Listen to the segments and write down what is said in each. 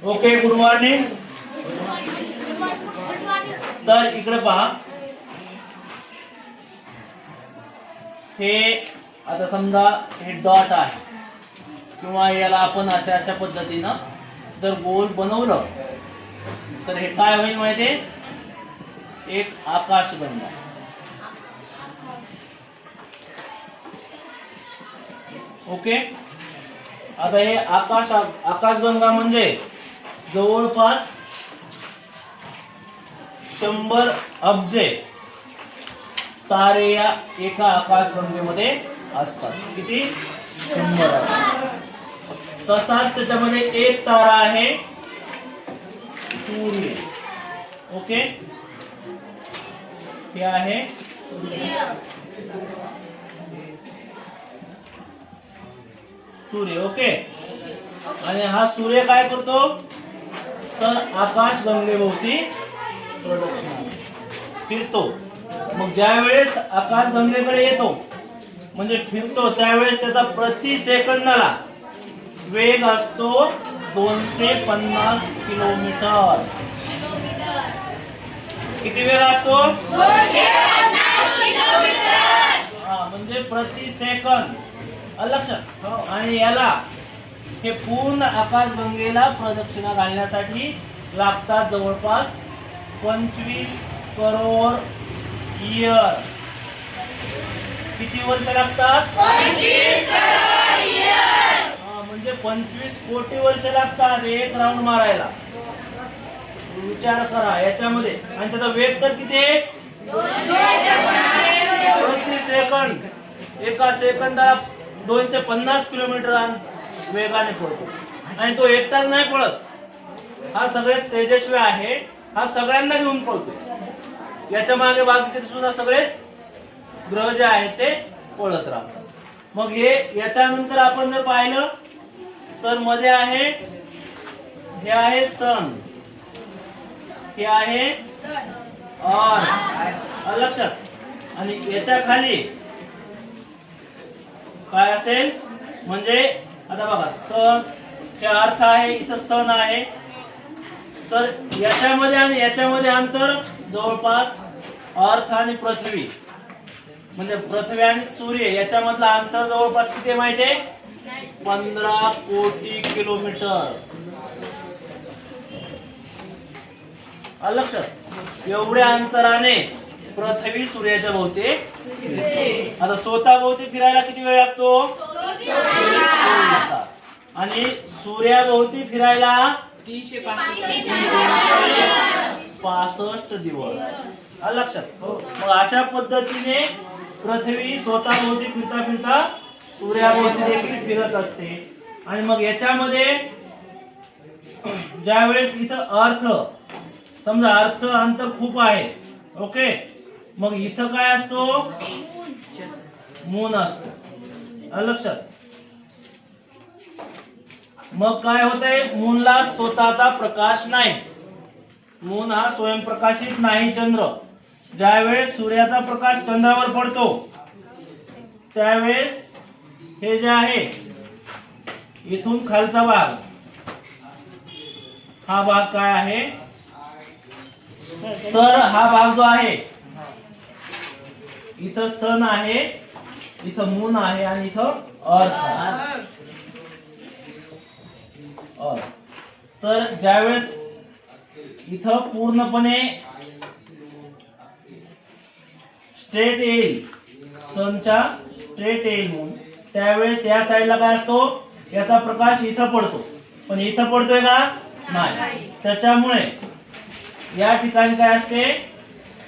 Okay, good morning. तर इकडे पहा, हे आता समजा हे डॉट आहे किंवा याला आपण अशा पद्धतीनं जर गोल बनवलं तर हे काय होईल माहितीये, एक आकाशगंगा. ओके, आता हे आकाशगंगा म्हणजे जवळपास 100 अब्ज तारे या एका आकाशगंगेमध्ये असतात. किती? 100. तसाच त्याच्यामध्ये एक तारा आहे सूर्य. ओके, हे आहे सूर्य. ओके, आणि हा सूर्य काय करतो तर आकाशगंगेभोवती प्रदक्षिणा फिरतो. मग ज्या वेळेस आकाशगंगेकडे येतो म्हणजे फिरतो त्यावेळेस त्याचा प्रति सेकंदाला वेग असतो 250 किलोमीटर. किती वेग असतो? 250 किलोमीटर. म्हणजे प्रति सेकंद. लक्षात. आणि याला हे पूर्ण आकाशगंगेला प्रदक्षिणा घालण्यासाठी लागतात जवळपास 25 करोड इयर. किती वर्ष लागतात? 25 करोड इयर. म्हणजे 25 कोटी वर्ष लागतात एक राऊंड मारायला. विचार करा याच्यामध्ये. आणि त्याचा वेग तर किती आहे? प्रति सेकंद. एका सेकंदाला 250 किलोमीटर वेगाने पळतो. आणि तो एकटाच नाही पळत, हा सगळ्यात तेजस्वी आहे. हा सगळ्यांना घेऊन पळतो. याच्या मागे बाकीचे सुद्धा सगळेच ग्रह जे आहेत ते पळत राहतात. मग हे याच्यानंतर आपण जर पाहिलं तर मध्ये आहे, हे आहे सन, हे आहे अर्थ. लक्षात. आणि याच्या खाली काय असेल म्हणजे आता बघा, सन हे अर्थ आहे, इथं सन आहे. तर याच्यामध्ये आणि याच्यामध्ये अंतर जवळपास अर्थ आणि पृथ्वी म्हणजे पृथ्वी आणि सूर्य याच्यामधलं अंतर जवळपास किती माहितीये? 15 कोटी किलोमीटर. लक्षात. एवढ्या अंतराने पृथ्वी सूर्याच्या भोवती. आता स्वतः भोवती फिरायला किती वेळ लागतो? 24 तास. आणि सूर्याभोवती फिरायला 365 दिवस. लक्षात. मग अशा पद्धतीने पृथ्वी स्वतः भोवती फिरता फिरता सूर्याभोवती देखील फिरत असते. आणि मग याच्यामध्ये ज्या वेळेस इथं अर्थ समजा अर्थ अंतर खूप आहे. ओके, मग इथं काय असतो? मून असतो. लक्षात. मग काय होतंय, मूनला स्वतःचा प्रकाश नाही. मून हा स्वयंप्रकाशित नाही चंद्र. ज्यावेळेस सूर्याचा प्रकाश चंद्रावर पडतो त्यावेळेस हे जे आहे इथून खालचा भाग, हा भाग काय आहे तर हा भाग जो आहे इथं सन आहे, इथं मून आहे आणि इथं अर्थ. तर ज्यावेळेस इथं पूर्णपणे स्ट्रेट येईल, सनच्या स्ट्रेट येईल मून, त्यावेळेस या साईडला काय असतो, याचा प्रकाश इथं पडतो. पण इथं पडतोय का? नाही. त्याच्यामुळे या ठिकाणी काय असते,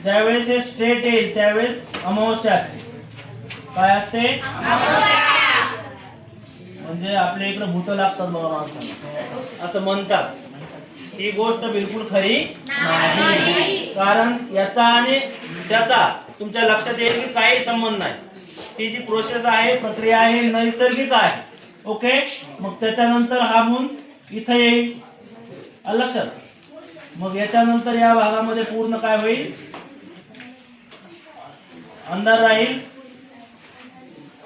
ज्यावेळेस हे स्ट्रेट येईल त्यावेळेस अमावस्या असते. काय असते? म्हणजे आपल्या इकडे भूत लागतात बघा माणसाला, असं म्हणतात. ही गोष्ट बिलकुल खरी नाही. कारण याचा आणि त्याचा तुमच्या लक्षात येईल की काही संबंध नाही. ती जी प्रोसेस आहे, प्रक्रिया आहे, नैसर्गिक आहे. ओके, मग त्याच्यानंतर हा मून इथं येईल. लक्षात. मग याच्यानंतर या भागामध्ये पूर्ण काय होईल, अंधार राहील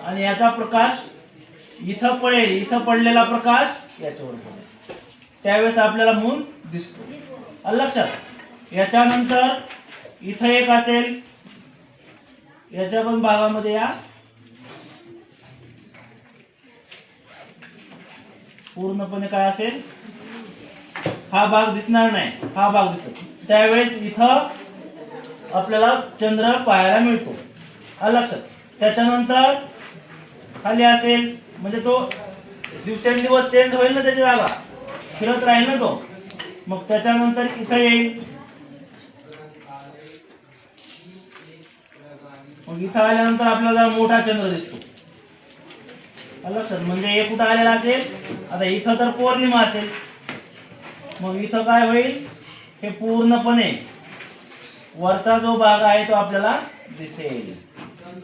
आणि याचा प्रकाश इथं पडेल. इथं पडलेला प्रकाश याच्यावर पडेल. त्यावेळेस आपल्याला मून दिसतो. आलं लक्षात. याच्यानंतर इथं एक असेल, याच्या पण भागामध्ये या पूर्णपणे काय असेल, हा भाग दिसणार नाही, हा भाग दिसत. त्यावेळेस इथं आपल्याला चंद्र पाहायला मिळतो. आलं लक्षात. त्याच्यानंतर खाली असेल, म्हणजे तो दिवसेंदिवस चेंज होईल ना, त्याची जागा फिरत राहील ना तो. मग त्याच्यानंतर इथं येईल, मग इथं आल्यानंतर आपल्याला मोठा चंद्र दिसतो. आलं लक्षात. म्हणजे हे कुठं आलेला असेल, आता इथं तर पौर्णिमा असेल, मग इथं काय होईल, हे पूर्णपणे वरचा जो भाग आहे तो आपल्याला दिसेल.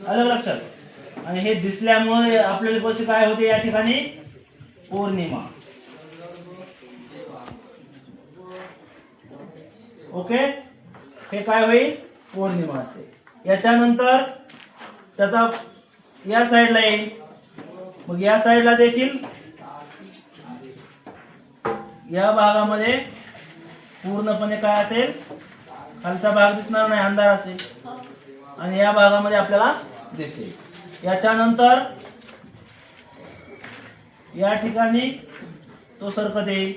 आलं लक्षात. आणि हे दिसल्यामुळे आपल्याला कशी काय होते, या ठिकाणी पौर्णिमा. ओके, हे काय होईल, पौर्णिमा असेल. याच्यानंतर त्याचा या साईडला येईल, मग या साईडला देखील या भागामध्ये पूर्णपणे काय असेल, खालचा भाग दिसणार नाही, अंधार असेल, आणि या भागामध्ये आपल्याला दिसेल. याच्यानंतर या ठिकाणी तो सरकत येईल,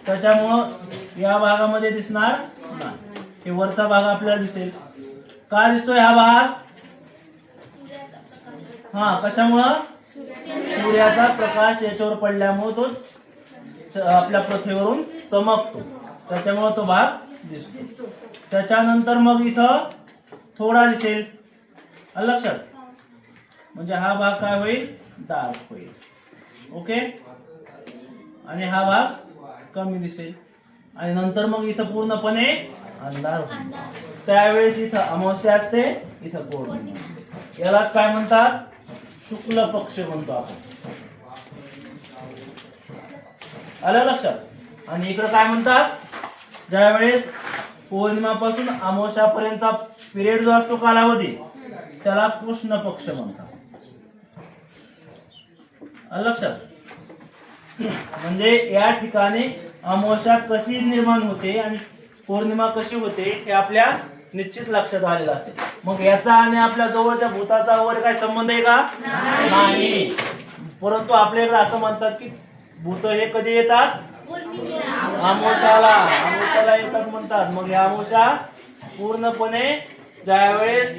त्याच्यामुळं या भागामध्ये दिसणार नाही, हे वरचा भाग आपल्याला दिसेल. का दिसतोय हा भाग, हा कशामुळं, सूर्याचा प्रकाश याच्यावर पडल्यामुळे तो आपल्या पृथ्वीवरून चमकतो, त्याच्यामुळे तो भाग दिसतो. त्याच्यानंतर मग इथं थोडा दिसेल. आलं लक्षात. म्हणजे हा भाग काय होईल, डार्क होईल. ओके, आणि हा भाग कमी दिसेल, आणि नंतर मग इथं पूर्णपणे अंधार होईल. त्यावेळेस इथं अमावस्या असते, इथं पौर्णिमा असते. यालाच काय म्हणतात, शुक्ल पक्ष म्हणतो आपण. आलं लक्षात. आणि इकडे काय म्हणतात, ज्यावेळेस पौर्णिमापासून अमावस्यापर्यंतचा पिरियड जो असतो, कालावधी, त्याला कृष्ण पक्ष म्हणतात. आलं लक्षात. म्हणजे या ठिकाणी अमावस्या कशी निर्माण होते आणि पौर्णिमा कशी होते हे आपल्या निश्चित लक्षात आलेलं असेल. मग याचा आणि आपल्या जवळच्या भूताचा वगैरे काय संबंध आहे का, नाही. परंतु आपल्याकडे असं म्हणतात की भूत हे कधी येतात, अमावस्याला येतात म्हणतात. मग या अमावस्या पूर्णपणे ज्यावेळेस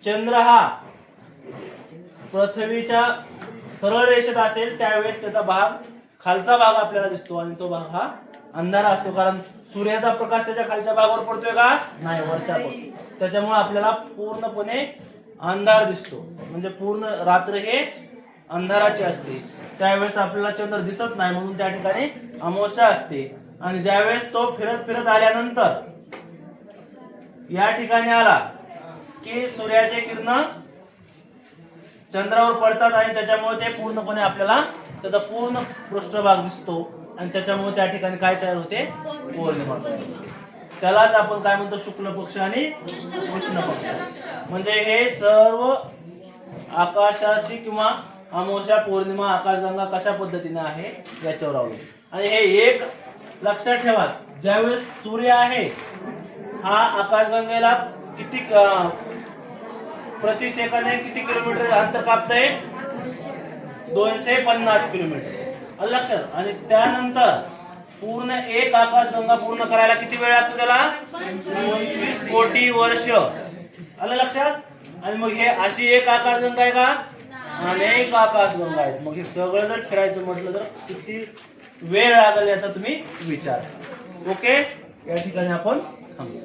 चंद्र हा पृथ्वीच्या सरळ रेषेत असेल, त्यावेळेस त्याचा भाग, खालचा भाग आपल्याला दिसतो, आणि तो भाग हा अंधारा असतो. कारण सूर्याचा प्रकाश त्याच्या खालच्या भागावर पडतोय का, नाही, वरच्या पडतो. त्याच्यामुळे आपल्याला पूर्णपणे अंधार दिसतो. म्हणजे पूर्ण रात्र हे अंधाराची असते, त्यावेळेस आपल्याला चंद्र दिसत नाही, म्हणून त्या ठिकाणी अमावस्या असते. आणि ज्यावेळेस तो फिरत फिरत आल्यानंतर या ठिकाणी आला की सूर्याचे किरण चंद्रावर पडतात, आणि त्याच्यामुळे ते पूर्णपणे आपल्याला त्याचा पूर्ण पृष्ठभाग दिसतो, आणि त्याच्यामुळे त्या ठिकाणी काय तयार होते, पौर्णिमा. त्यालाच आपण काय म्हणतो, शुक्ल पक्ष आणि कृष्ण पक्ष. म्हणजे हे सर्व आकाशाशी किंवा अमावस्या, पौर्णिमा, आकाशगंगा कशा पद्धतीने आहे याच्यावर अवलंबून. आणि हे एक लक्षात ठेवा, ज्यावेळेस सूर्य आहे हा आकाशगंगेला किती प्रति सेकंद किती किलोमीटर अंतर कापतंय, 250 किलोमीटर. लक्षात. आणि त्यानंतर पूर्ण एक आकाशगंगा पूर्ण करायला किती वेळ लागतो त्याला, 25 कोटी वर्ष. आलं लक्षात. आणि मग हे अशी एक आकाशगंगा आहे का, अनेक आकाशगंगा आहेत. मग हे सगळं जर फिरायचं म्हटलं तर किती वेळ लागेल याचा तुम्ही विचार. ओके, या ठिकाणी आपण थांबू.